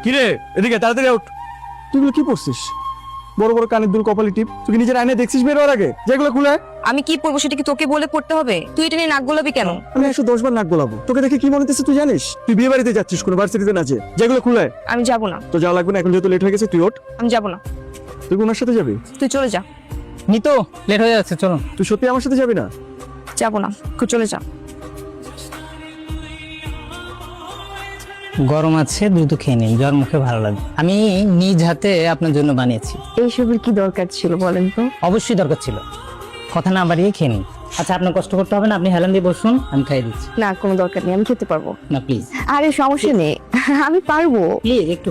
কিরে এদিকে তাড়াতাড়ি আউট। তুইগুলো কি পড়ছিস? বড় বড় কানের দুল, কপালি টিপ, তুই কি নিজের আয়নায় দেখছিস বের হওয়ার আগে? যেগুলো খুলে আমি কি পড়বো সেটা কি তোকে বলে পড়তে হবে? তুই এটা নিয়ে নাক গোলাবি কেন? আমি 110 বার নাক গোলাবো। তোকে দেখে কি মনে হচ্ছে তুই জানিস? তুই বিয়ে বাড়িতে যাচ্ছিস, কোনো ভার্সিটিতে না যে। যেগুলো খুলে আমি যাব না। তো যাওয়া লাগবে না, এখন যেহেতু লেট হয়ে গেছে তুই ওঠ। আমি যাব না। তুই ওনার সাথে যাবি? তুই চলে যা। নিতো লেট হয়ে যাচ্ছে, চলো। তুই সত্যি আমার সাথে যাবি না? যাব না, তুই চলে যা। গরম আছে, দ্রুত খেয়ে নিন, জ্বর মুখে ভালো লাগবে। আমি নিজ হাতে আপনার জন্য বানিয়েছি। এইসবের কি দরকার ছিল বলেন তো? অবশ্যই দরকার ছিল, কথা না বাড়িয়ে খেয়ে নিন। আচ্ছা, আপনার কষ্ট করতে হবে না, আপনি হেলান দিয়ে বসুন, আমি খাইয়ে দিচ্ছি। না, কোনো দরকার নেই, আমি খেতে পারবো। না প্লিজ আরে সমস্যা নেই, আমি পারবো। প্লিজ একটু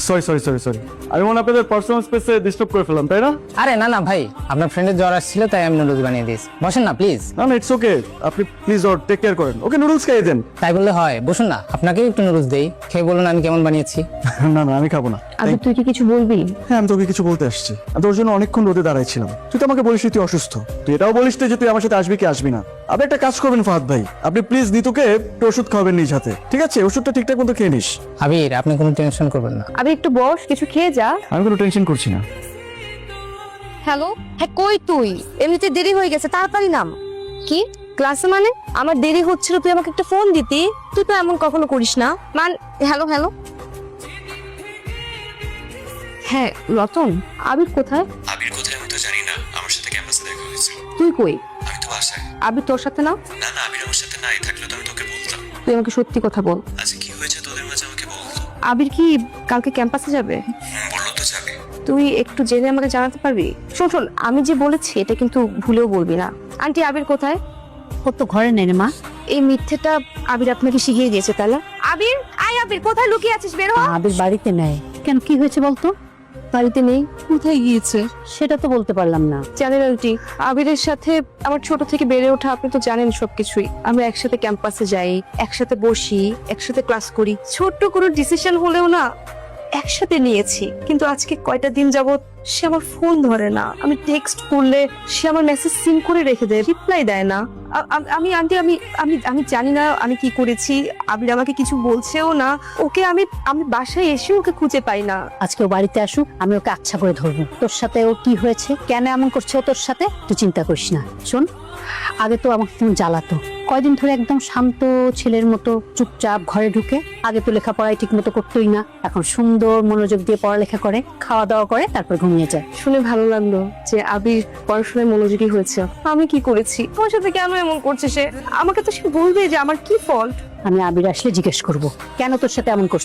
সরি সরি সরি সরি, আমি মনে হয় আপনাদের পার্সোনাল স্পেসে ডিস্টার্ব করে ফেললাম, তাই না? আরে না না ভাই, আপনার ফ্রেন্ডের জ্বর আসছিল তাই আমি নুডলস বানিয়ে দিয়েছি। বসেন না প্লিজ। না না, ইটস ওকে, আপনি প্লিজ ওর টেক কেয়ার করেন, ওকে নুডলস খাইয়ে দেন। তাই বললে হয়? বসুন না, আপনাকেও একটু নুডলস দেই, খেয়ে বলুন আমি কেমন বানিয়েছি। না না, আমি খাবো না। আবে তুই কি কিছু বলবি? হ্যাঁ, আমি তোকে কিছু বলতে আসছি। আমি তোর জন্য অনেকক্ষণ রোদে দাঁড়াইছিলাম, তুই তো আমাকে বলিস তুই অসুস্থ। তুই এটাও বলিস যে তুই আমার সাথে আসবি কি আসবি না। আপনি একটা কাজ করবেন ফাহাদ ভাই, আপনি প্লিজ নিতুকে একটু ওষুধ খাওয়াবেন নিজ হাতে, ঠিক আছে? ওষুধটা ঠিকঠাক মতো খেয়ে নিস। আবির, আপনি কোনো টেনশন করবেন না। আবে একটু বস, কিছু খেয়ে যা। আমি কোনো টেনশন করছি না। হ্যালো, হ্যাঁ কই তুই? এমনিতে দেরি হয়ে গেছে, তাড়াতাড়ি নাম। কি ক্লাসে? মানে আমার দেরি হচ্ছিল, তুই আমাকে একটা ফোন দিতি। তুই তো এমন কখনো করিস না। Hello hello. হ্যাঁ রতন, আবির কোথায়? আবির কোথায় আমি তো জানি না, আমার সাথে ক্যাম্পাসে দেখা হয়েছে। তুই কই? আমি তো বাসায়। আবির তোর সাথে না? না না, আবির আমার সাথে নাই, থাকলে তো আমি তোকে বলতাম। তুই আমাকে সত্যি কথা বল। আচ্ছা কি হয়েছে তোদের মাঝে আমাকে বলতো। আবির কি কালকে ক্যাম্পাসে যাবে? বললো তো যাবে। তুই একটু জেনে আমাকে জানাতে পারবি? শোন শোন, আমি যে বলেছি এটা কিন্তু ভুলেও বলবি না। আন্টি, আবির কোথায়? ও তো ঘরে নেই রে মা। এই মিথ্যেটা আবির আপনাকে শিখিয়ে দিয়েছে তাহলে? আবির, আয় আবির, কোথায় লুকিয়ে আছিস? বের হ। আবির বাড়িতে নেই কেন, কি হয়েছে বলতো? বাড়িতে নেই? কোথায় গিয়েছে সেটা তো বলতে পারলাম না। জানেন আন্টি, আবিরের সাথে আমার ছোট থেকে বেড়ে ওঠা, আপনি তো জানেন সবকিছুই। আমরা একসাথে ক্যাম্পাসে যাই, একসাথে বসি, একসাথে ক্লাস করি। ছোট্ট কোনো ডিসিশন হলেও না একসাথে নিয়েছি। কিন্তু আজকে কয়টা দিন যাবত সে আমার ফোন ধরে না। আমি টেক্সট করলে সে আমার মেসেজ সিন করে রেখে দেয়, রিপ্লাই দেয় না। আমি আন্টি, আমি আমি আমি জানি না আমি কি করেছি। আবির আমাকে কিছু বলছেও না। ওকে আমি আমি বাসায় এসে ওকে খুঁজে পাই না। আজকে ও বাড়িতে আসুক, আমি ওকে আচ্ছা করে ধরবো। তোর সাথে ও কি হয়েছে, কেন এমন করছে ও তোর সাথে, তুই চিন্তা করিস না। শোন, আগে তো আমাকে কেমন জ্বালাতো, কয়দিন ধরে একদম শান্ত ছেলের মতো চুপচাপ ঘরে ঢুকে। আগে তো লেখাপড়ায় ঠিক মতো করতোই না, এখন সুন্দর মনোযোগ দিয়ে পড়ালেখা করে, খাওয়া দাওয়া করে, তারপর ঘুমিয়ে যায়। শুনে ভালো লাগলো যে আবির পড়াশোনায় মনোযোগী হয়েছে। আমি কি করেছি? তোমার সাথে কেন এমন করছে সে? আমাকে তো সে বলবে যে আমার কি ফল্ট। আমি আবির আসলে জিজ্ঞেস করবো কেন তোর সাথে এমন করছে।